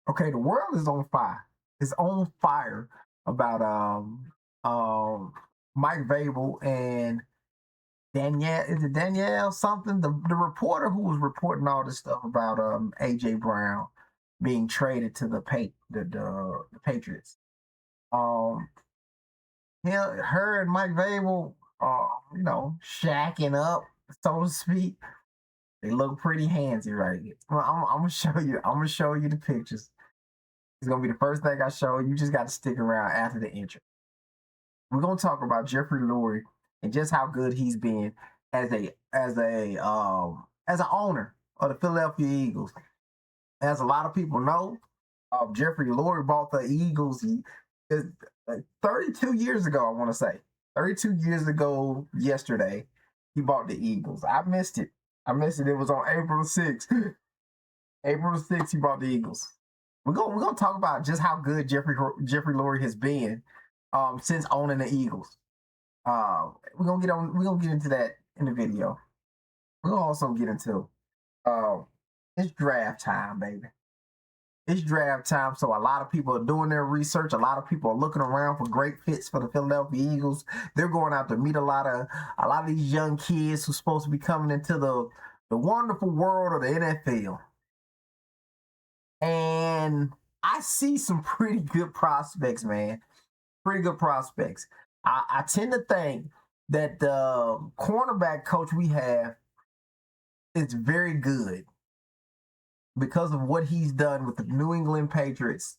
Okay, the world is on fire. It's on fire about um Mike Vrabel and Danielle. Is it Danielle something? The reporter who was reporting all this stuff about AJ Brown being traded to the Patriots. Um, her and Mike Vrabel, shacking up, so to speak. They look pretty handsy right here. Well, I'm gonna show you. I'm gonna show you the pictures. It's gonna be the first thing I show. You just got to stick around after the intro. We're gonna talk about Jeffrey Lurie and just how good he's been as an owner of the Philadelphia Eagles. As a lot of people know, Jeffrey Lurie bought the Eagles 32 years ago. I want to say 32 years ago yesterday. He bought the Eagles. I missed it. I missed it. It was on April 6th. April 6th, he bought the Eagles. We're gonna talk about just how good Jeffrey Lurie has been since owning the Eagles. We're gonna get into that in the video. We're gonna also get into it's draft time, baby. It's draft time, so a lot of people are doing their research. A lot of people are looking around for great fits for the Philadelphia Eagles. They're going out to meet a lot of these young kids who's supposed to be coming into the wonderful world of the NFL. And I see some pretty good prospects, man. Pretty good prospects. I tend to think that the cornerback coach we have is very good because of what he's done with the New England Patriots.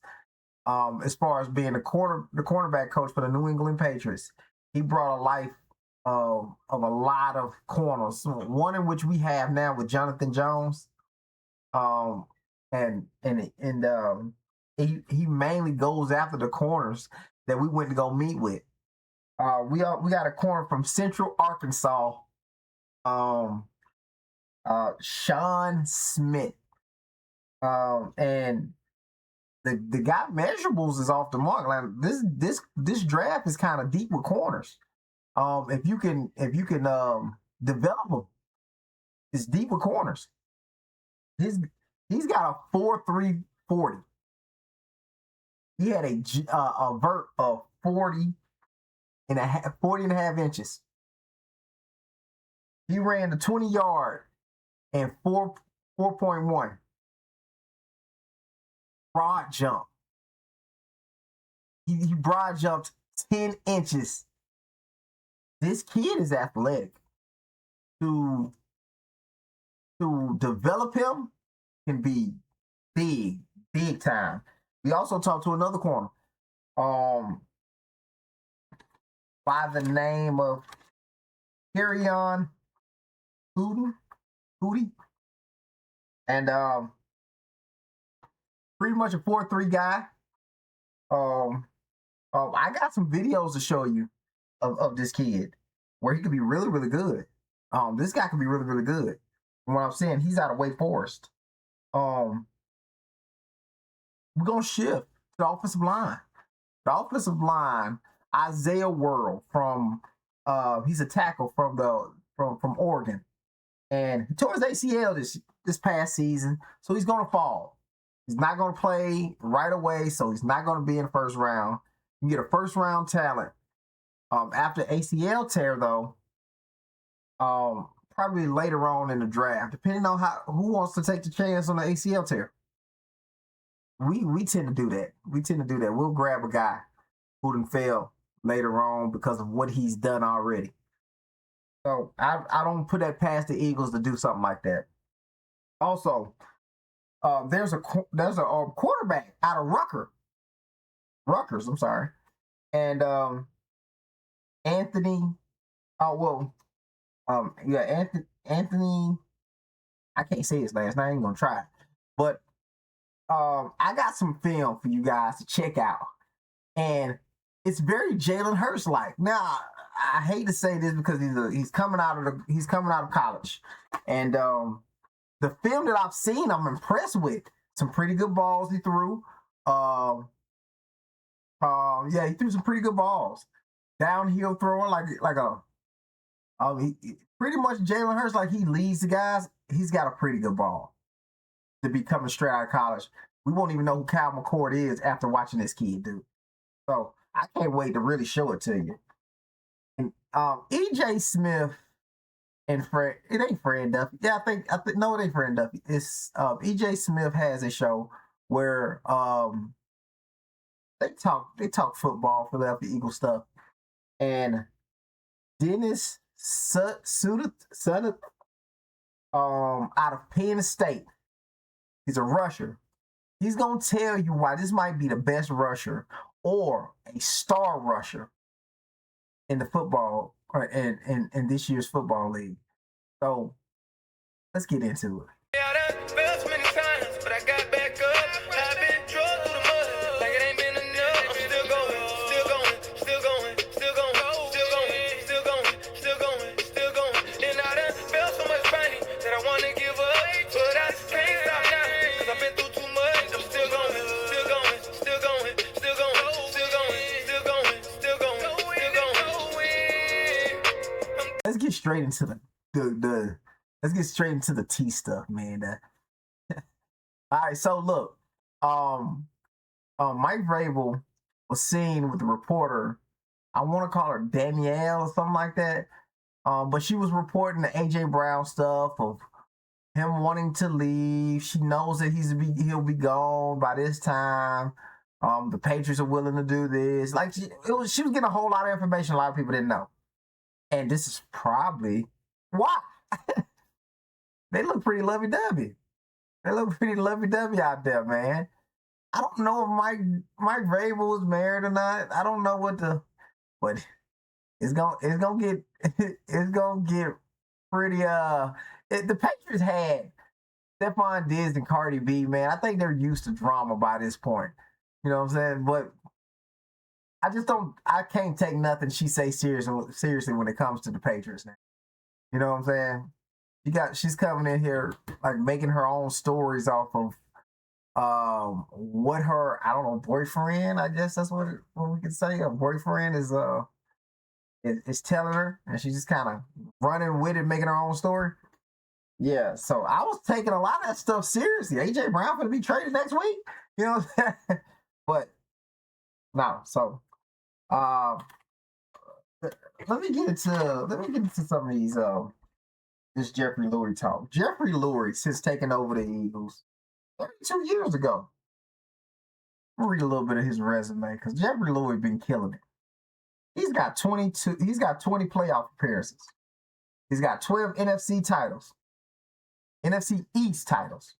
As far as being the cornerback coach for the New England Patriots, he brought a life of a lot of corners. One in which we have now with Jonathan Jones. Um, and he mainly goes after the corners that we went to go meet with. We got a corner from Central Arkansas, um, Sean Smith, and the guy measurables is off the mark. Like this draft is kind of deep with corners. If you can develop them, it's deep with corners. His he's got a 4.3 40. He had a vert of 40 and a half inches. He ran the 20-yard and 4.1 broad jump. He broad jumped 10 inches. This kid is athletic. To develop him can be big time. We also talked to another corner, by the name of Kerryon Hootie, and pretty much a 4.3 guy. I got some videos to show you of this kid where he could be really, really good. This guy could be really, really good. From what I'm saying, he's out of Wake Forest. We're gonna shift to the offensive line. The offensive line, Isaiah World from he's a tackle from Oregon. And he tore his ACL this past season, so he's gonna fall. He's not gonna play right away, so he's not gonna be in the first round. You get a first round talent. After ACL tear though, probably later on in the draft, depending on who wants to take the chance on the ACL tear. We tend to do that. We tend to do that. We'll grab a guy who done fail later on because of what he's done already. So I don't put that past the Eagles to do something like that. Also, there's a quarterback out of Rutgers. I'm sorry, and Anthony. Oh well, yeah, Anthony. I can't say his last name. I ain't gonna try, but I got some film for you guys to check out, and it's very Jalen Hurts like. Now, I hate to say this because he's coming out of college, and the film that I've seen, I'm impressed with. Some pretty good balls he threw. Yeah, he threw some pretty good balls. Downhill thrower like a. Pretty much Jalen Hurts, like he leads the guys. He's got a pretty good ball to be coming straight out of college. We won't even know who Kyle McCord is after watching this kid, dude. So I can't wait to really show it to you. And EJ Smith and Fred, it ain't Fred Duffy. Yeah, I think no, it ain't Fred Duffy. It's EJ Smith has a show where they talk football, Philadelphia Eagles stuff, and Dennis Suda out of Penn State. He's a rusher. He's gonna tell you why this might be the best rusher or a star rusher in the football or in this year's football league. So let's get into it. Yeah, I done fell so many times, but I got back up. I've been drugged through the mud, like it ain't been enough. I'm still going, still going, still going, still going, still going, still going, still going, still going. And I done felt so much pain that I wanna give up, but I can't stop now, cause I've been through too much. I'm still going, still going, still going, still going, still going, still going, still going, still going. Let's get straight into the let's get straight into the tea stuff, man. All right, so look, Mike Vrabel was seen with the reporter. I want to call her Danielle or something like that. But she was reporting the AJ Brown stuff of him wanting to leave. She knows that he'll be gone by this time. The Patriots are willing to do this. Like she was getting a whole lot of information a lot of people didn't know, and this is probably why. They look pretty lovey-dovey. They look pretty lovey-dovey out there, man. I don't know if Mike Vrabel was married or not. I don't know but it's gonna get it's gonna get pretty. The Patriots had Stephon Diggs and Cardi B, man. I think they're used to drama by this point. You know what I'm saying? But I just don't. I can't take nothing she say seriously when it comes to the Patriots now. You know what I'm saying? She's coming in here like making her own stories off of what her, I don't know, boyfriend, I guess that's what we can say, her boyfriend is telling her, and she's just kind of running with it, making her own story. Yeah, so I was taking a lot of that stuff seriously. AJ Brown gonna be traded next week, you know what I'm saying? But no, so uh let me get into some of these this Jeffrey Lurie talk. Jeffrey Lurie, since taking over the Eagles 32 years ago. I'll read a little bit of his resume because Jeffrey Lurie been killing it. He's got 20 playoff appearances. He's got 12 NFC titles, NFC East titles.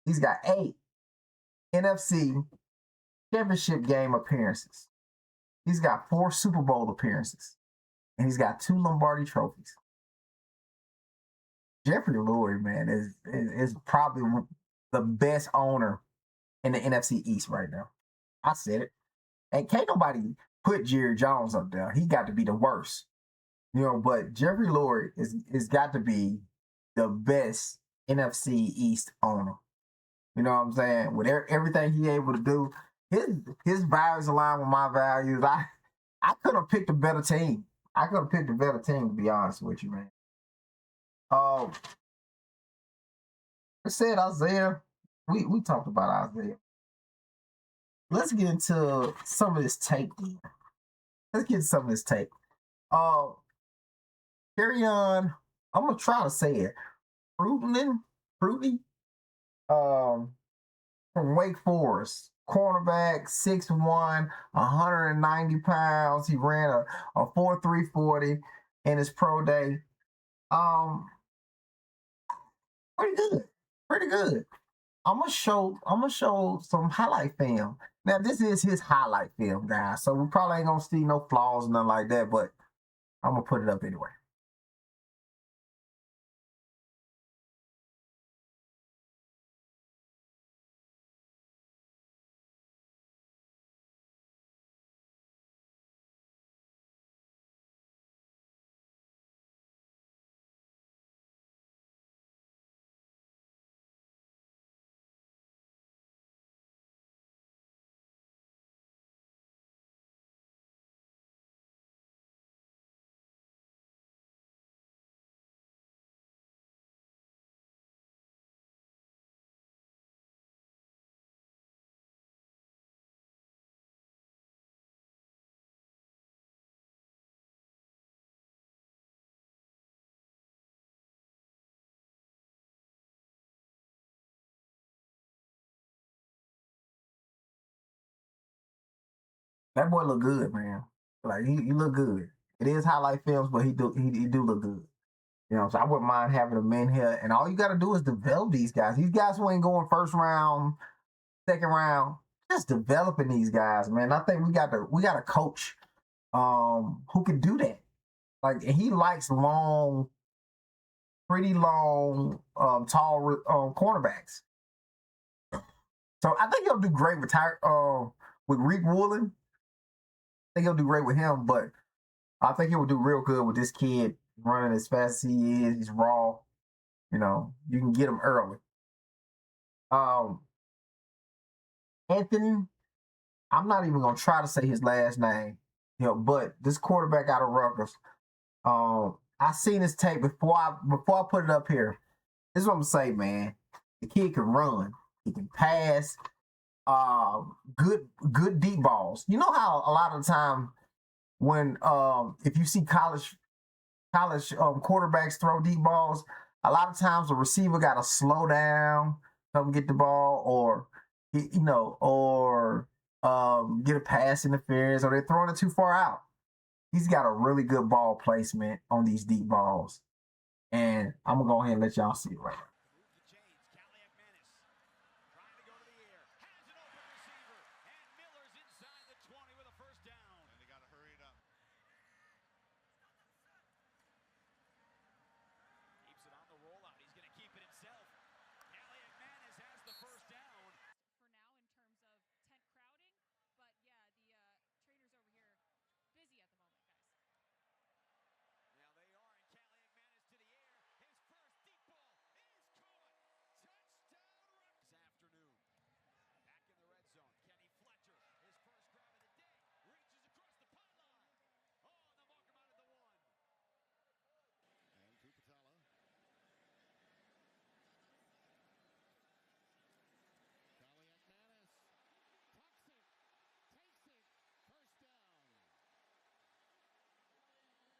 He's got 8 NFC championship game appearances. He's got 4 Super Bowl appearances, and he's got 2 Lombardi trophies. Jeffrey Lurie, man, is probably the best owner in the NFC East right now. I said it. And can't nobody put Jerry Jones up there. He got to be the worst. You know, but Jeffrey Lurie is got to be the best NFC East owner. You know what I'm saying? With everything he able to do, his values align with my values. I could have picked a better team. To be honest with you, man. I said Isaiah. We talked about Isaiah. Let's get into some of this tape. Let's get some of this tape. Carry on. I'm gonna try to say it. Fruity, from Wake Forest, cornerback, 6'1", 190 pounds. He ran a 4.340 in his pro day. Pretty good, pretty good. I'm gonna show some highlight film. Now this is his highlight film, guys. So we probably ain't gonna see no flaws or nothing like that, but I'm gonna put it up anyway. That boy look good, man. Like he look good. It is highlight films, but he do look good. You know, so I wouldn't mind having him in here. And all you got to do is develop these guys. These guys who ain't going first round, second round, just developing these guys, man. I think we got a coach who can do that. Like, and he likes long, pretty long, tall cornerbacks. So I think he'll do great with Reek Woolen. I think he'll do great with him, but I think he will do real good with this kid running as fast as he is. He's raw. You know, you can get him early. Anthony, I'm not even gonna try to say his last name. You know, but this quarterback out of Rutgers, I seen his tape before I put it up here. This is what I'm gonna say, man. The kid can run. He can pass. Good deep balls. You know how a lot of the time when if you see college quarterbacks throw deep balls, a lot of times the receiver got to slow down, come get the ball, or get a pass interference, or they're throwing it too far out. He's got a really good ball placement on these deep balls, and I'm gonna go ahead and let y'all see it right now.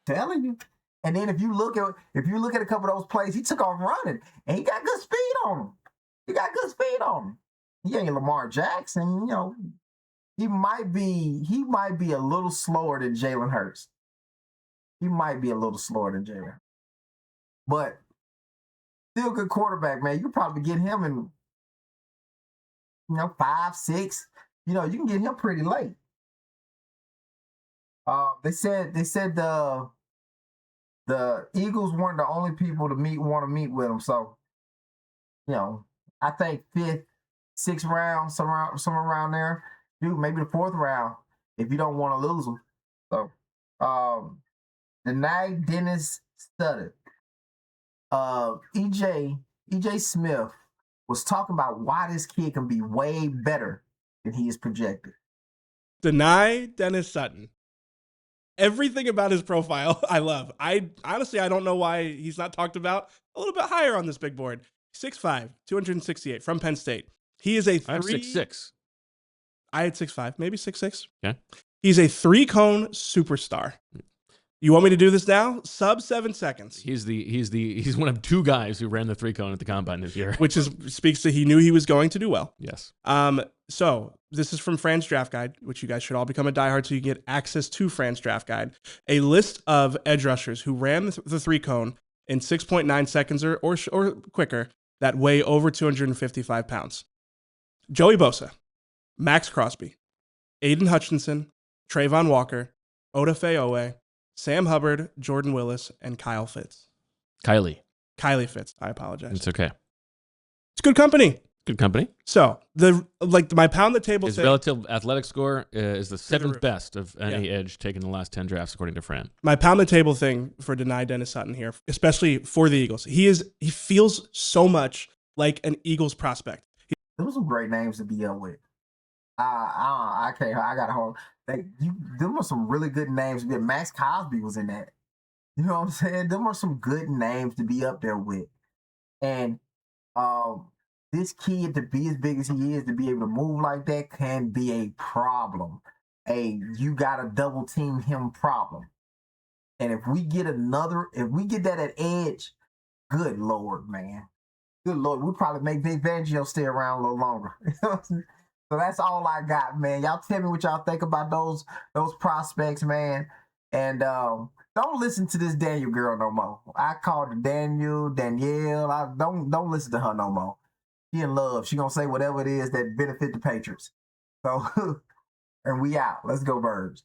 Telling you. And then if you look at a couple of those plays, he took off running and he got good speed on him. He ain't Lamar Jackson, you know. He might be a little slower than Jalen Hurts. But still good quarterback, man. You could probably get him in 5, 6. You can get him pretty late. They said the Eagles weren't the only people to want to meet with him. So, I think 5th, 6th round, somewhere around there. Dude, maybe the 4th round if you don't want to lose him. So, Dani Dennis Sutton. EJ Smith was talking about why this kid can be way better than he is projected. Dani Dennis Sutton. Everything about his profile, I love. I don't know why he's not talked about a little bit higher on this big board. 6'5", 268 from Penn State. He is a 3. I have 6'6". I had 6'5", maybe 6'6". Yeah. He's a 3-cone superstar. You want me to do this now? Sub 7 seconds. He's one of 2 guys who ran the 3-cone at the combine this year, which speaks to he knew he was going to do well. Yes. So this is from Fran's Draft Guide, which you guys should all become a diehard so you can get access to Fran's Draft Guide. A list of edge rushers who ran the 3-cone in 6.9 seconds or quicker that weigh over 255 pounds. Joey Bosa, Max Crosby, Aiden Hutchinson, Trayvon Walker, Odafe Owe, Sam Hubbard, Jordan Willis, and Kyle Fitz. Kylie Fitz. I apologize. It's okay. It's good company. So my pound the table. His relative athletic score is the 7th best of any edge taken in the last 10 drafts, according to Fran. My pound the table thing for Dani Dennis Sutton here, especially for the Eagles. He feels so much like an Eagles prospect. Those are great names to be up with. I can't. I got home. Them were some really good names. Max Cosby was in that. You know what I'm saying? Them are some good names to be up there with. And this kid, to be as big as he is, to be able to move like that, can be a problem. You gotta double team him problem. And if we get that at edge, good Lord, man. Good Lord, we'll probably make Vic Fangio stay around a little longer. So that's all I got, man. Y'all tell me what y'all think about those prospects, man. And don't listen to this Danielle girl no more. I called her Danielle. I don't listen to her no more. She in love. She gonna say whatever it is that benefit the Patriots. So and we out. Let's go, Birds.